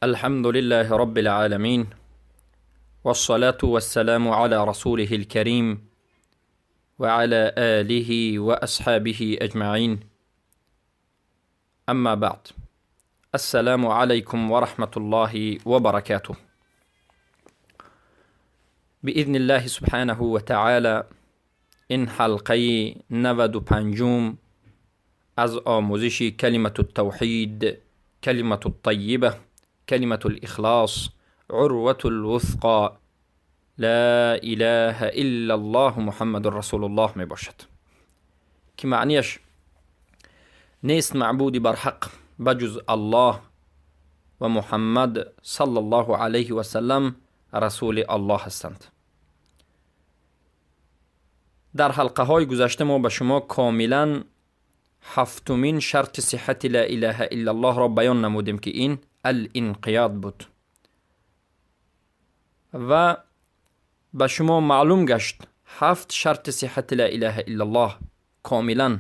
الحمد لله رب العالمين، والصلاة والسلام على رسوله الكريم وعلى آله وأصحابه أجمعين. أما بعد، السلام عليكم ورحمة الله وبركاته. بإذن الله سبحانه وتعالى این حلقه 95 از آموزش کلمة التوحید، کلمة الطیبه، کلمة الإخلاص، عروة الوثقى، لا إله إلا الله محمد رسول الله می باشد که معنیش نیست معبودی بر حق بجز الله و محمد صلی الله علیه و سلم رسول الله هستند. در حلقه های گذشته ما به شما کاملا هفتمین شرط صحت لا اله الا الله را بیان نمودیم که این الانقیاد بود و به شما معلوم گشت 7 شرط صحت لا اله الا الله کاملا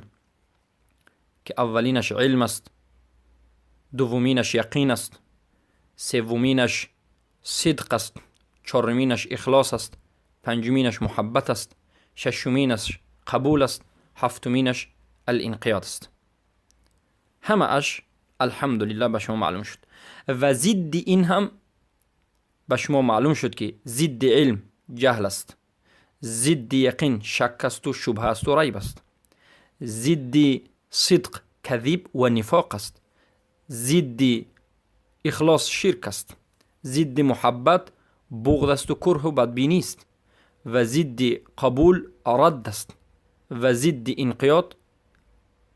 که اولینش علم است، دومینش یقین است، سومینش صدق است، چهارمینش اخلاص است، پنجمینش محبت است، ششمینش قبول است، هفتمینش الانقیاد است. همه اش الحمدلله به شما معلوم شد و ضد این هم به شما معلوم شد که ضد علم جهل است، ضد یقین شک است و شبهه است و ریب است، ضد صدق کذب و نفاق است، ضد اخلاص شرک است، ضد محبت بغض است و کره و بدبینی است و ضد قبول رد است و ضد انقیاد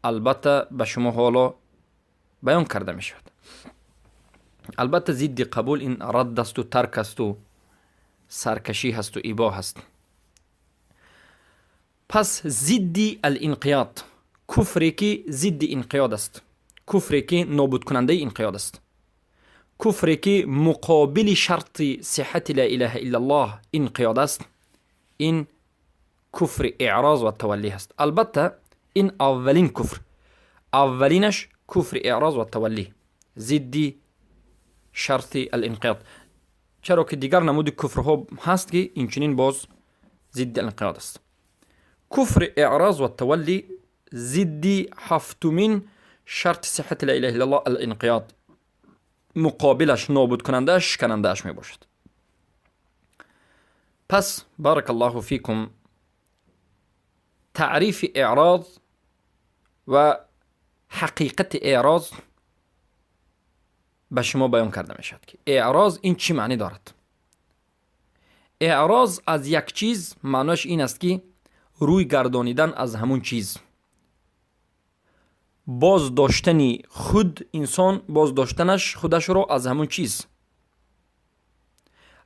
البته به شما حالا بیان کرده می شود. البته ضد قبول این رد است و ترک است و سرکشی هست و اباحه است. پس ضد الانقیاد کفری که ضد انقیاد است، کفری که نابود کننده انقیاد است، کفری که مقابل شرط صحت لا اله الا الله انقیاد است، این کفر اعراض و تولی هست. البته این اولین کفر، اولینش کفر اعراض و تولی ضد شرط الانقیاد، چرا که دیگر نمود کفرها هست که اینچنین باز ضد الانقیاد است. کفر اعراض و تولی ضد هفتمین شرط صحت لا اله الا الله الانقیاد، مقابلش نابود کنندش شکنندهش می باشد. پس بارک الله فیکم، تعریف اعراض و حقیقت اعراض به شما بیان کرده می شود که اعراض این چی معنی دارد. اعراض از یک چیز معناش این است که روی گردانیدن از همون چیز، باز داشتنی خود انسان، باز داشتنش خودش رو از همون چیز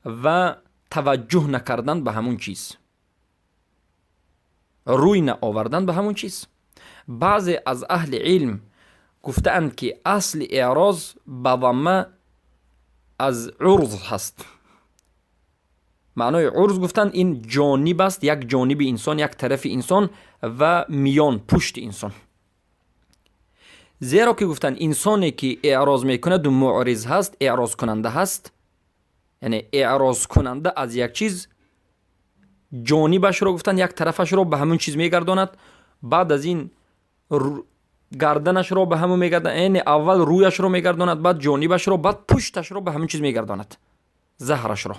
و توجه نکردن به همون چیز، روی نآوردن به همون چیز. بعضی از اهل علم گفتند که اصل اعراض به ضمه از عرض هست. معنای عرض گفتند این جانب است، یک جانب انسان، یک طرف انسان و میان پشت انسان. زیرا که گفتند انسانی که اعراض میکنه دو معرض هست، اعراض کننده هست، یعنی اعراض کننده از یک چیز جانبش رو گفتن یک طرفش رو به همون چیز میگرداند، بعد از این گردنش رو به همون میگرداند، یعنی اول رویش رو میگرداند، بعد جانبش رو، بعد پشتش رو به همون چیز میگرداند، ظهرش رو.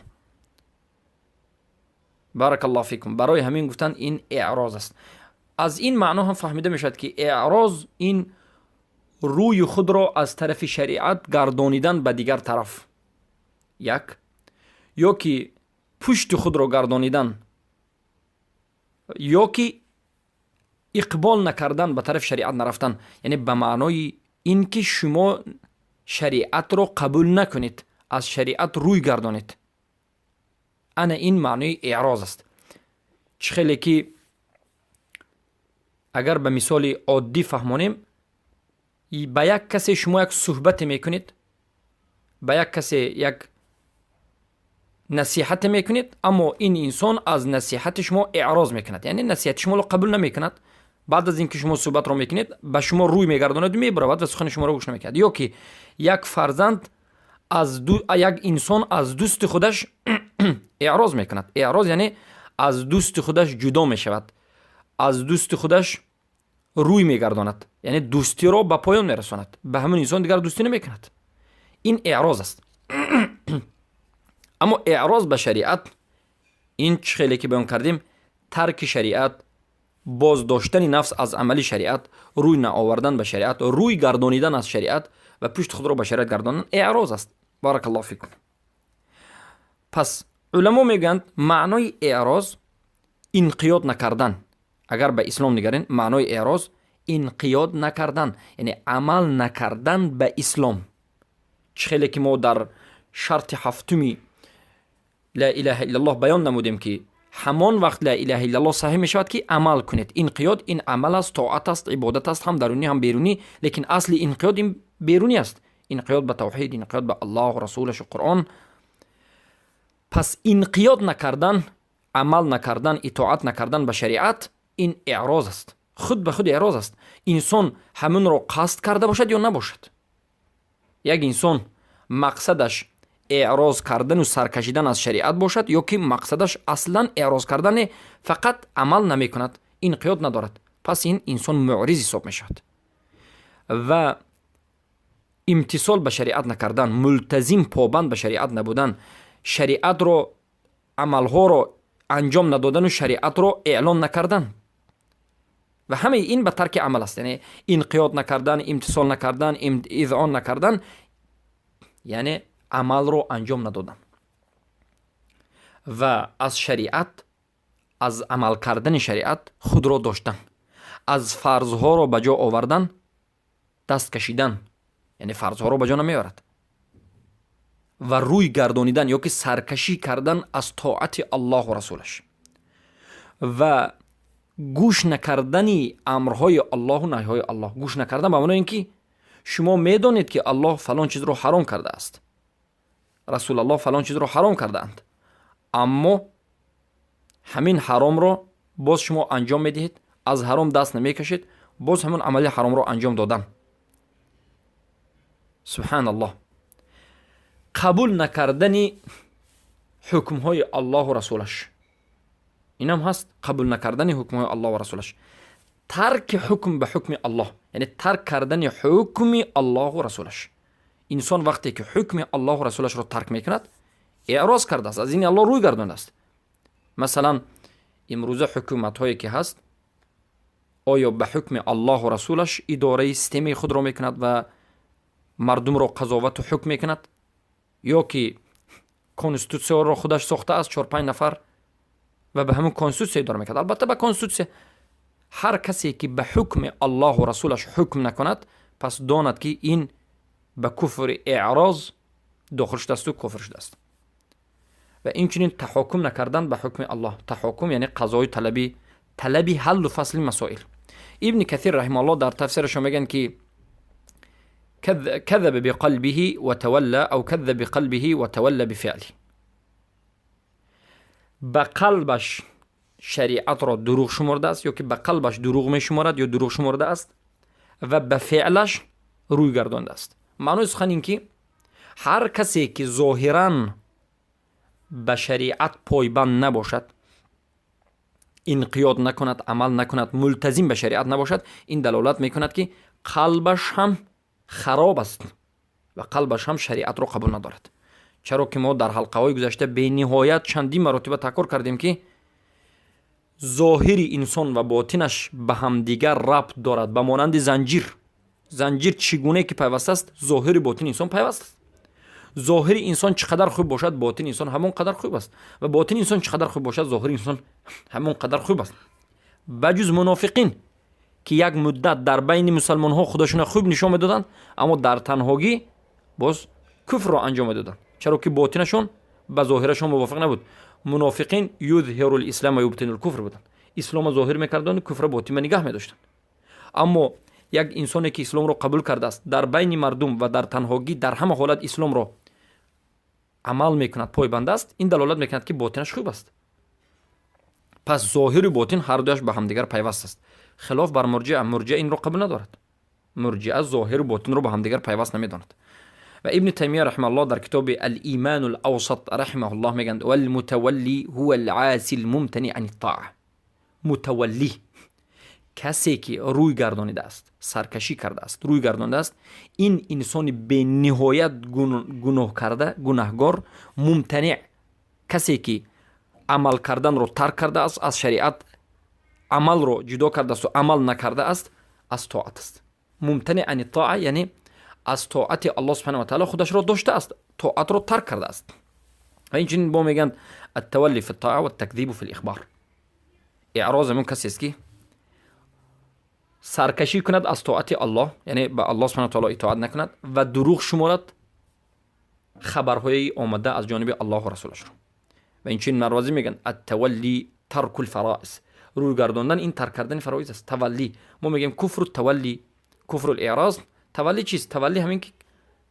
بارک الله فیکم. برای همین گفتن این اعراض است. از این معنا هم فهمیده میشد که اعراض این روی خود را از طرف شریعت گردانیدن به دیگر طرف، یک، یا که پشت خود را گردانیدن، یا که اقبال نکردن به طرف شریعت نرفتن، یعنی به معنای این که شما شریعت را قبول نکنید، از شریعت روی گردانید. انا این معنای اعراض است. خیلی که اگر به مثال عادی فهمانیم، به یک کسی شما یک صحبت میکنید، به یک کسی یک نصیحت میکنید، اما این انسان از نصیحت شما اعراض میکند، یعنی نصیحت شما رو قبول نمیکند. بعد از اینکه شما صحبت رو میکنید به شما روی میگرداند و میبرود و سخن شما رو گوش نمیکند. یا که یک فرزند یک انسان از دوست خودش اعراض میکند. اعراض یعنی از دوست خودش جدا میشود، از دوست خودش روی میگرداند، یعنی دوستی را به پایان میرساند، به همون انسان دیگر دوستی نمیکند. این اعراض است. اما اعراض به شریعت، این خیلی که بیان کردیم، ترک شریعت، باز داشتن نفس از عمل شریعت، روی نآوردن به شریعت، روی گردانیدن از شریعت و پشت خود را به شریعت گرداندن اعراض است. بارک الله فیکم. پس علما میگن معنای اعراض انقیاد نکردن. اگر به اسلام نگرین، معنای اعراض انقیاد نکردن، یعنی عمل نکردن به اسلام. خیلی که ما در شرط هفتمی لا اله الا الله بیان نمودیم که همان وقت لا اله الا الله صحیح می شود که عمل کنید. انقیاد این عمل است، طاعت است، عبادت است، هم درونی هم بیرونی، لیکن اصل انقیاد این بیرونی است. انقیاد به توحید، انقیاد به الله و رسولش و قرآن. پس انقیاد نکردن، عمل نکردن، اطاعت نکردن به شریعت، این اعراض است، خود به خود اعراض است. انسان همون رو قصد کرده باشد یا نباشد. یک انسان مقصدش اعراض کردن و سرکشیدن از شریعت باشد یا که مقصدش اصلا اعراض کردن فقط عمل نمی کند، انقیاد ندارد، پس این انسان معرض حساب می شود. و امتصال به شریعت نکردن، ملتزم پابند به شریعت نبودن، شریعت رو، عملها رو انجام ندادن و شریعت رو اعلان نکردن، و همه این به ترک عمل است. یعنی انقیاد نکردن، امتصال نکردن، اذعان نکردن، یعنی عمل رو انجام ندادن و از شریعت، از عمل کردن شریعت خود را داشتن، از فرضها رو به جا آوردن دست کشیدن، یعنی فرضها رو به جا نمیارد، و روی گردانیدن یا که سرکشی کردن از طاعت الله و رسولش، و گوش نکردن امرهای الله و نهیهای الله. گوش نکردن به معنی اینکه شما میدانید که الله فلان چیز رو حرام کرده است، رسول الله فلان چیز رو حرام کرده اند، اما همین حرام رو باز شما انجام میدهید، از حرام دست نمیکشید، باز همون عمل حرام رو انجام دادن. سبحان الله. قبول نکردن حکم های الله و رسولش، این هم هست. قبول نکردن حکم های الله و رسولش، ترک حکم به حکم الله، یعنی ترک کردن حکم الله و رسولش. انسان وقتی که حکم الله و رسولش رو ترک میکند اعراض کرده است، از این الله روی گردانده است. مثلا امروزه حکومت هایی که هست، آیا به حکم الله و رسولش اداره سیستم خود رو میکند و مردم رو قضاوت و حکم میکند، یا که کنستیتوسیون رو خودش ساخته است 4-5 نفر و به همون کنستیتوسیون اداره میکند؟ البته به کنستیتوسیون هر کسی که به حکم الله و رسولش حکم نکند، پس داند که این به کفر اعراض داخل شده است و کفر شده است. و اینچنین تحاکم نکردن به حکم الله. تحاکم یعنی قضای طلبی حل و فصل مسائل. ابن کثیر رحمه الله در تفسیرش میگن که کذب بقلبه و تولا، او کذب بقلبه و تولا بفعله. به قلبش شریعت را دروغ شمرده است، یا که به قلبش دروغ می شمارد یا دروغ شمرده است، و به فعلش روی گردانده است. معنی سخن این که هر کسی که ظاهراً به شریعت پایبند نباشد، انقیاد نکند، عمل نکند، ملتزم به شریعت نباشد، این دلالت میکند که قلبش هم خراب است و قلبش هم شریعت را قبول ندارد. چرا که ما در حلقه های گذشته به نهایت چندین مرتبه تکرار کردیم که ظاهر انسان و باطنش به هم دیگر ربط دارد، به مانند زنجیر چگونه که پیوسته است، ظاهر باطن انسان پیوسته است. ظاهر انسان چقدر خوب باشد، باطن انسان همون قدر خوب است، و باطن انسان چقدر خوب باشد، ظاهر انسان همون قدر خوب است. بجز منافقین که یک مدت در بین مسلمان ها خودشون خوب نشان میدادند، اما در تنهایی باز کفر را انجام میدادند، چرا که باطنشون با ظاهرشون موافق نبود. منافقین یظهر الاسلام و یبطن الکفر بودند، اسلام ظاهر میکردند، کفر باطن نگاه میداشتند. اما یک انسانی که اسلام را قبول کرده است، در بین مردم و در تنهایی در همه حالت اسلام را عمل میکند، پایبند است، این دلالت میکند که باطنش خوب است. پس ظاهر و باطن هر دوش به هم دیگر پیوست است. خلاف بر مرجع این را قبول ندارد. مرجع ظاهر و باطن را به هم دیگر پیوست نمیداند. و ابن تیمیه رحمه الله در کتاب الایمان الاوسط رحمه الله میگند والمتولی هو العاصی الممتنع عن الطاعه. متولی کسی که روی گردانیده است، سرکشی کرده است، روی گردانیده است، این انسان به نهایت گناه کرده، گناهگار، ممتنع، کسی که عمل کردن رو ترک کرده است، از شریعت عمل رو جدا کرده است و عمل نکرده است، از طاعت است. ممتنع عن الطاعه یعنی از طاعت الله سبحانه و تعالی خودش رو داشته است، طاعت رو ترک کرده است. و اینچنین با میگن التولی فی الطاعه و التکذیب فی الاخبار. اعراض من کسی است که سرکشی کند از طاعت الله، یعنی به الله سبحانه و تعالی اطاعت نکند و دروغ شمارد خبرهای آمده از جانب الله و رسولش رو. و اینچنین مروزی میگن التولی ترک الفرائض، روی گرداندن این ترک کردن فرایض است. تولی ما میگیم کفر التولی، کفر الاعراض. تولی چیست؟ تولی همین که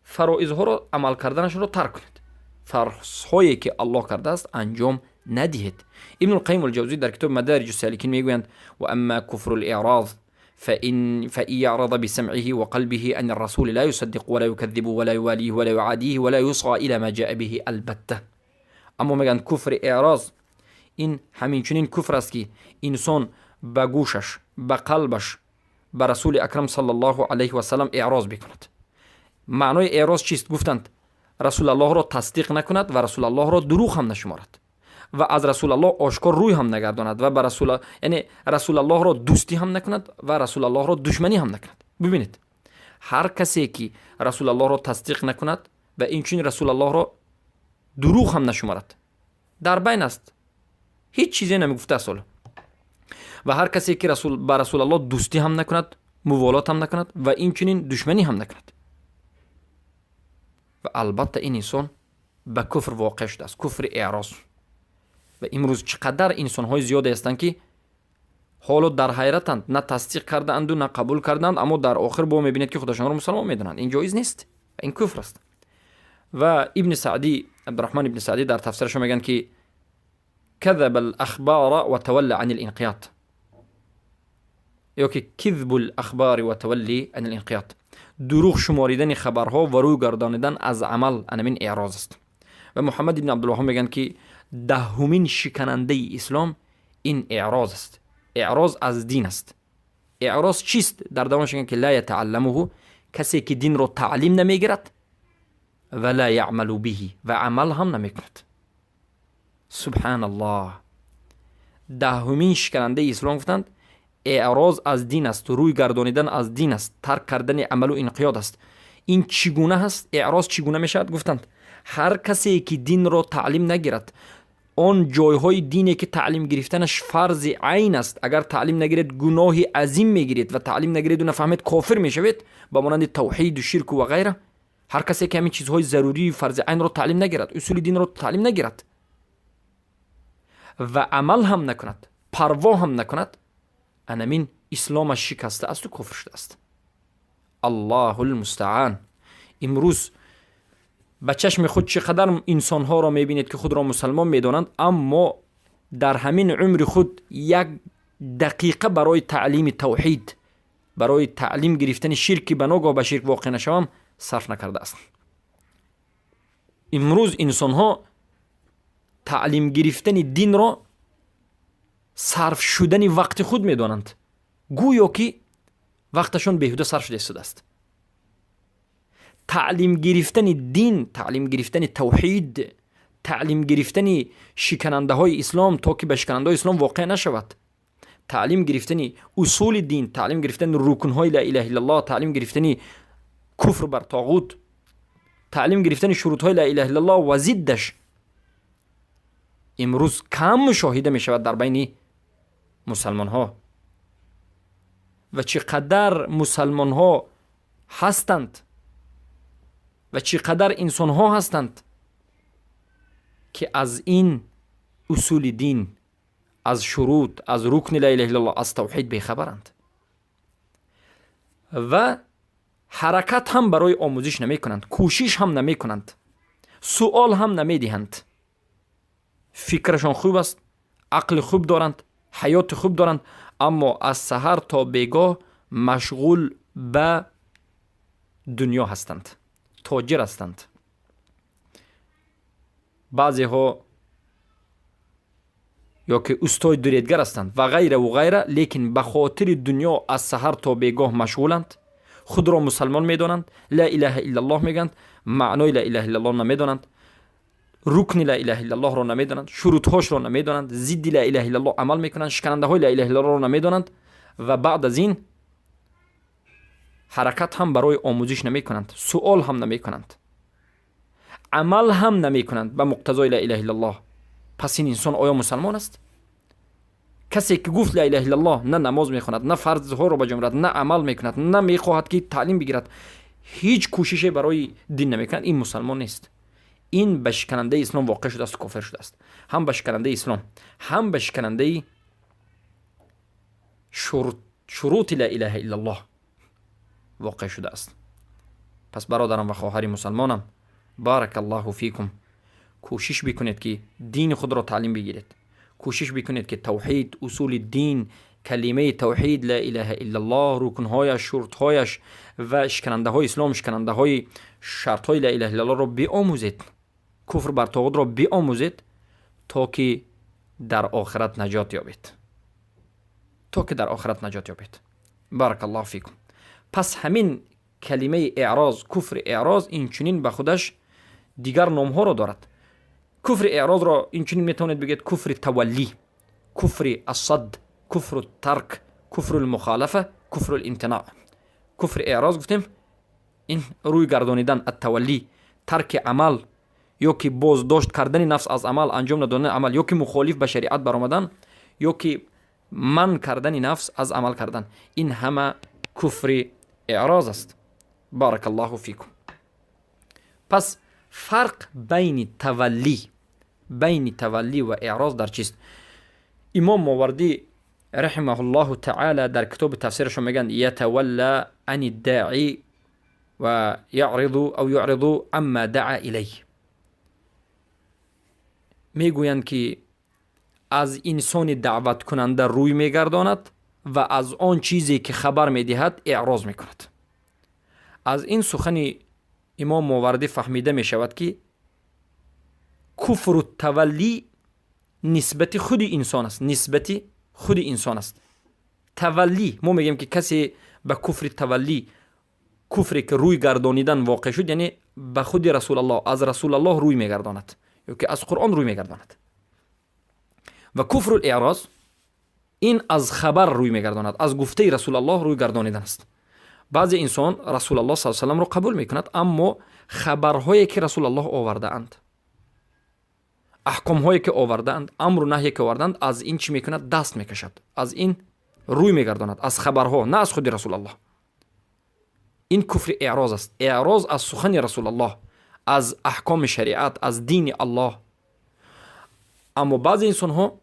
فرایض ها رو عمل کردنش رو ترک کنید، فرض هایی که الله کرده است انجام ندهید. ابن القیم الجوزی در کتاب مدارج السالکین میگویند و اما کفر الاعراض فإن يعرض بسمعه وقلبه أن الرسول لا يصدق ولا يكذب ولا يواليه ولا يعاديه ولا يصغى إلى ما جاء به البته. اما میگن کفر اعراض این همینچنین کفر است که انسان به گوشش، به قلبش به رسول اکرم صلی الله علیه و سلم اعراض بکند. معنای اعراض چیست؟ گفتند رسول الله را تصدیق نکند و رسول الله را دروغ هم نشمارد و از رسول الله آشکار روی هم نگرداند و به رسول، یعنی رسول الله را دوستی هم نکند و رسول الله را دشمنی هم نکند. ببینید هر کسی که رسول الله را تصدیق نکند و اینچنین رسول الله را دروغ هم نشمارد، در بین است، هیچ چیزی نمیگفته اصلا. و هر کسی که با رسول الله دوستی هم نکند، موالات هم نکند و اینچنین دشمنی هم نکند، و البته این انسان به کفر واقع شده است، کفر اعراض. و امروز چقدر انسان های زیاده هستند که حالا در حیرتند، نه تصدیق کرده اند و نه قبول کردند، اما در آخر با میبینید که خودشان را مسلمان میدونند. این جایز نیست و این کفر است. و ابن سعدی، عبدالرحمن ابن سعدی در تفسیرش میگن که كذب الاخبار وتولى عن الانقياد، یا که کذب الاخبار وتولي عن الانقياد، دروغ شماریدن خبرها و روی گردانیدن از عمل، من اعراض است. و محمد ابن عبدالوهاب میگن که دهمین شکننده اسلام این اعراض است. اعراض از دین است. اعراض چیست؟ در دوامش میگن که لا یتعلمه، کسی که دین رو تعلیم نمیگیرد، و لا یعمل به، و عمل هم نمیکند. سبحان الله. دهمین شکننده اسلام گفتند اعراض از دین است، روی گردانیدن از دین است، ترک کردن عمل و انقیاد است. این چگونه هست؟ اعراض چگونه میشد؟ گفتند هر کسی که دین را تعلیم نگیرد، آن جایهای دینی که تعلیم گرفتنش فرض عین است، اگر تعلیم نگیرید گناه عظیم میگیرید و تعلیم نگیرید و نفهمید کافر میشوید، با مانند توحید و شرک و غیره. هر کسی که همین چیزهای ضروری فرض عین را تعلیم نگیرد، اصول دین را تعلیم نگیرد و عمل هم نکند، پروا هم نکند، انمین اسلامش شکسته است و کفر شده است. الله المستعان. امروز به چشم خود چقدر انسانها را میبینید که خود را مسلمان میدانند، اما در همین عمر خود یک دقیقه برای تعلیم توحید، برای تعلیم گرفتن شرک به ناگاه به شرک واقع نشوم صرف نکرده است. امروز انسانها تعلیم گرفتن دین را صرف شدن وقت خود میدانند، گویا که وقتشون بیهوده صرف شده است. تعلیم گرفتن دین، تعلیم گرفتن توحید، تعلیم گرفتن شکننده های اسلام تا که به شکننده های اسلام واقع نشود، تعلیم گرفتن اصول دین، تعلیم گرفتن رکن های لا اله الا الله، تعلیم گرفتن کفر بر طاغوت، تعلیم گرفتن شروط های لا اله الا الله و ضدش، امروز کم مشاهده می شود در بین مسلمان ها. و چقدر مسلمان ها هستند و چقدر انسان ها هستند که از این اصول دین، از شروط، از رکن لا اله الا الله، از توحید بیخبرند و حرکت هم برای آموزش نمی کنند، کوشش هم نمی کنند، سوال هم نمی دهند. فکرشان خوب است، عقل خوب دارند، حیات خوب دارند، اما از سحر تا بیگاه مشغول به دنیا هستند، تاجر هستند، بعضی ها یا که استاد دوریدگر هستند و غیره و غیره، لیکن به خاطر دنیا از سحر تا بیگاه مشغولند، خود را مسلمان میدانند، لا اله الا الله میگند، معنای لا اله الا الله نمیدانند، رکن لا اله الا الله را نمیدانند، شروطهاش را نمیدانند، ضد لا اله الا الله عمل میکنند، شکننده های لا اله الا الله را نمیدانند و بعد از این حرکت هم برای آموزش نمیکنند، سوال هم نمیکنند، عمل هم نمیکنند به مقتضای لا اله الا الله. پس این انسان آیا مسلمان است؟ کسی که گفت لا اله الا الله نه نماز میخواند، نه فرض ها را بجا میارد، نه عمل میکند، نه میخواهد که تعلیم بگیرد، هیچ کوششی برای دین نمیکند، این مسلمان نیست. این به شکننده اسلام واقع شده است، کافر شده است. هم به شکننده اسلام، هم به شکننده شروط لا اله الا الله واقع شده است. پس برادرم و خواهر مسلمانم، بارک الله فیکم، کوشش بکنید که دین خود را تعلیم بگیرید، کوشش بکنید که توحید، اصول دین، کلمه توحید لا اله الا الله، رکنهایش، شرطهایش و شکننده های اسلام، شکننده های شرط های لا اله الا الله را بیاموزید، کفر بر طاغوت را بیاموزید تا که در آخرت نجات یابید، بارک الله فیکم. پس همین کلمه اعراض، کفر اعراض، این چنین به خودش دیگر نام ها را دارد. کفر اعراض را این چنین میتونید بگید کفر تولی، کفر الصد، کفر الترک، کفر المخالفه، کفر الامتناع. کفر اعراض گفتیم این روی گردانیدن، التولی، ترک عمل یا که بازداشت کردن نفس از عمل، انجام ندادن عمل، یا که مخالف به شریعت برآمدن، یا که من کردن نفس از عمل کردن، این همه کفر اعراض است. بارک الله فیکم. پس فرق بین تولی و اعراض در چیست؟ امام ماوردی رحمه الله تعالی در کتاب تفسیرش میگن یتولی عن الداعی و یعرض عما دعا الیه. میگویند که از انسان دعوت کننده روی میگرداند و از آن چیزی که خبر میدهد اعراض میکند. از این سخن امام ماوردی فهمیده می شود که کفر التولی نسبت خود انسان است، تولی ما میگیم که کسی به کفر تولی، کفری که روی گردانیدن واقع شد، یعنی به خود رسول الله، از رسول الله روی میگرداند یا که از قرآن روی میگرداند. و کفر الاعراض این از خبر روی میگرداند، از گفته رسول الله روی گردانیدن است. بعضی انسان رسول الله صلی الله علیه و سلم رو قبول میکند، اما خبرهایی که رسول الله آورده اند، احکامهایی که آورده اند، امر و نهی که آوردند، از این چی میکند؟ دست میکشد، از این روی میگرداند، از خبرها، نه از خود رسول الله. این کفر اعراض است. اعراض از سخن رسول الله، از احکام شریعت، از دین الله. اما بعضی انسان ها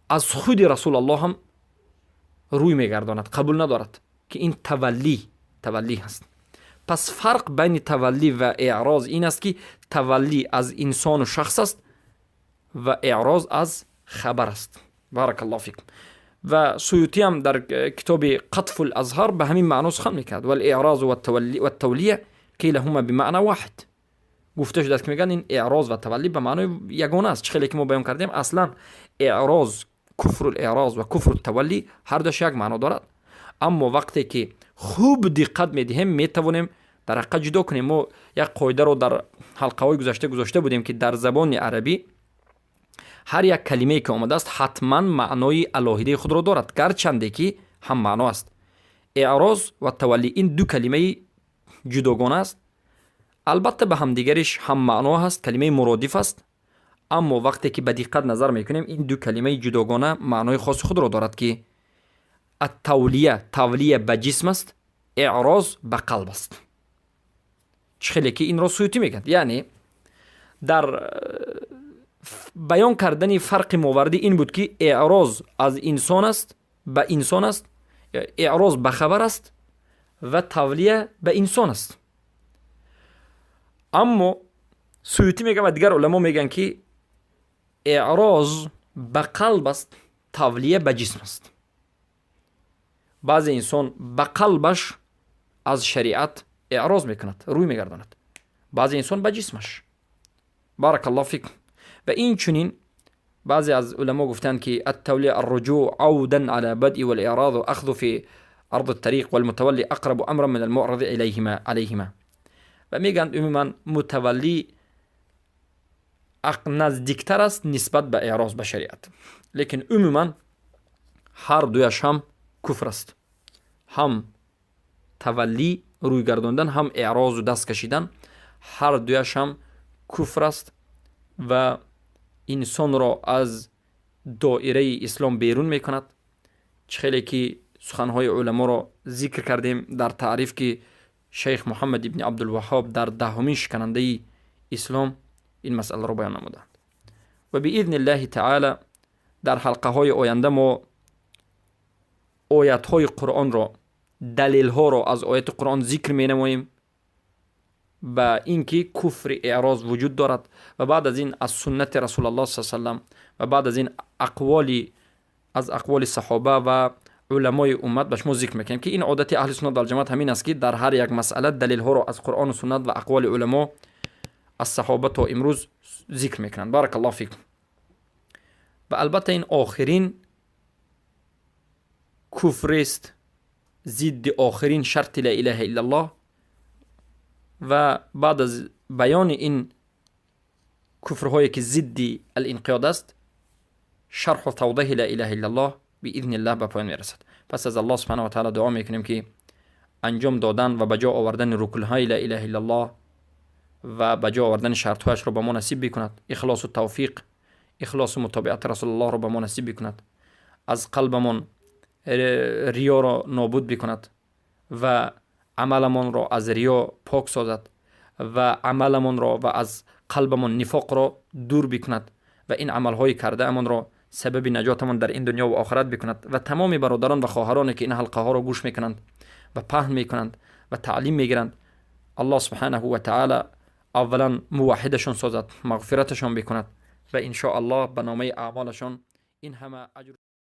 از خود رسول الله هم روی میگرداند، قبول ندارد، که این تولی هست. پس فرق بین تولی و اعراض این است که تولی از انسان و شخص است و اعراض از خبر است. بارک الله فیکم. و سیوطی هم در کتاب قطف الازهار به همین معنی سخن میکرد، والاعراض و التولیه کیلهما بمعنى واحد. گفته شده است که میگن این اعراض و تولی به معنی یگانه است. چه که ما بیان کردیم، اصلا اعراض، کفر الاعراض و کفر التولی هر دوش یک معنی دارد. اما وقتی که خوب دقت میدهیم میتوانیم در حقیقت جدا کنیم. ما یک قاعده رو در حلقه های گذشته بودیم که در زبان عربی هر یک کلمه که آمده است حتما معنای الهیده خود را دارد، گرچنده که هم معنا است. اعراض و تولی این دو کلمه جداگانه است، البته به هم دیگرش هم معنا هست، کلمه مرادف است، اما وقتی که به دقت نظر میکنیم این دو کلمه جداگانه معنای خاص خود را دارد که تولیه به جسم است، اعراض به قلب است. چخیلی که این را سیوطی میگند. یعنی در بیان کردن فرق ماوردی این بود که اعراض از انسان است به انسان است، اعراض به خبر است و تولیه به انسان است. اما سیوطی میگه و دیگر علما میگن که اعراض به قلب است، تولیه به جسم است. بعض انسان به قلبش از شریعت اعراض میکند، روی میگرداند. بعضی انسان به جسمش. بارک الله فیکم. و این چنین بعضی از علما گفتند که التولی الرجوع عودا على بدء والاعراض و اخذ في ارض الطريق والمتولي اقرب امرا من المعرض عليهما. و میگن عموما متولی نزدیکتر است نسبت به اعراض به شریعت، لیکن عموما هر دویش هم کفر است. هم تولی روی گرداندن، هم اعراض و دست کشیدن، هر دویش هم کفر است و انسان را از دایره اسلام بیرون میکند. خیلی که سخنهای علما را ذکر کردیم در تعریف که شیخ محمد ابن عبدالوهاب در 10مین شکننده اسلام این مسئله را بیان نمودند. و باذن الله تعالی در حلقه های آینده ما آیات های قرآن را، دلیل ها را از آیات قرآن ذکر می نماییم با اینکه کفر اعراض وجود دارد و بعد از این از سنت رسول الله صلی الله علیه و و بعد از این اقوال صحابه و علمای امت به شما ذکر میکنیم که این عادت اهل سنت و جماعت همین است که در هر یک مسئله دلیل ها را از قرآن و سنت و اقوال علما از صحابه تا امروز ذکر میکنند. بارک الله فیکم. و البته این آخرین کفر است، ضد آخرین شرط لا اله الا الله. و بعد از بیان این کفرهایی که ضد الانقیاد است، شرح و توضیح لا اله الا الله باذن الله به پایان میرسد. پس از الله سبحانه و تعالی دعا میکنیم که انجام دادن و بجا آوردن رکنهای لا اله الا الله و بجا آوردن شرطهایش را به ما نصیب بکند. اخلاص و توفیق، اخلاص و متابعت رسول الله را به ما نصیب بکند. از قلبمون ریا را نابود بکند و عملمون را از ریا پاک سازد و عملمون را و از قلبمون نفاق را دور بکند و این عملهای کرده امون را سبب نجاتمون در این دنیا و آخرت بکند. و تمام برادران و خواهرانی که این حلقه ها را گوش میکنند و پهن میکنند و تعلیم میگیرند، الله سبحانه و تعالی اولا موحدشون سازد، مغفرتشون بکند و ان شاء الله به نامه اعمالشون این همه اجر